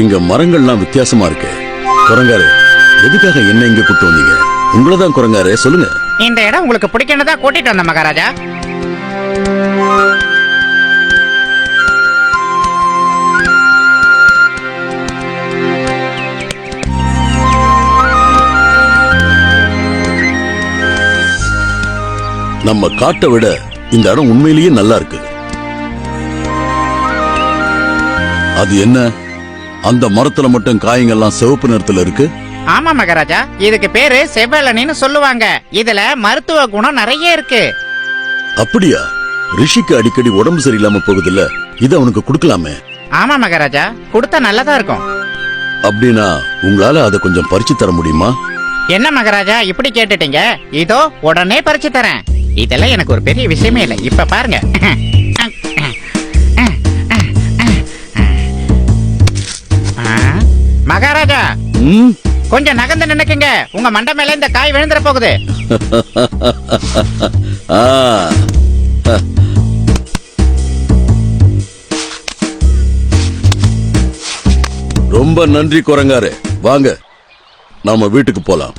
இங்க மரங்கள்லாம் வித்தியாசமா இருக்கு. குரங்காரு, எதுக்காக என்ன இங்க கூட்டு வந்தீங்க? உங்களதான் குரங்காரு, சொல்லுங்க. இந்த இடம் உங்களுக்கு பிடிக்கணும் தான் கூட்டிட்டு வந்த மகாராஜா. நம்ம காட்டை விட இந்த இடம் உண்மையிலேயே நல்லா இருக்கு. அது என்ன, அந்த மரத்துல மட்டும் காய்கள்லாம் சிவப்பு நிறத்துல இருக்கு? ஆமா மகாராஜா, இதுக்கு பேரு செவ்வலனின்னு சொல்லுவாங்க. இதுல மருத்துவ குணம் நிறைய இருக்கு. அப்படியா? ரிஷிக்கு அடிக்கடி உடம்பு சரியில்லாம போகுது இல்ல, இது அவனுக்கு கொடுக்கலாமே. ஆமா மகாராஜா, கொடுத்தா நல்லதா இருக்கும். அப்படின்னா உங்களால அதை கொஞ்சம் பறிச்சு தர முடியுமா? என்ன மகாராஜா இப்படி கேட்டுட்டீங்க? இதோ உடனே பறிச்சு தரேன். இதெல்லாம் எனக்கு ஒரு பெரிய விஷயமே இல்லை. இப்ப பாருங்க. மகாராஜா, கொஞ்சம் நகர்ந்து நினைக்குங்க, உங்க மண்டை மேல இந்த காய் விழுந்துற போகுது. ரொம்ப நன்றி குரங்காரு. வாங்க, நாம வீட்டுக்கு போலாம்.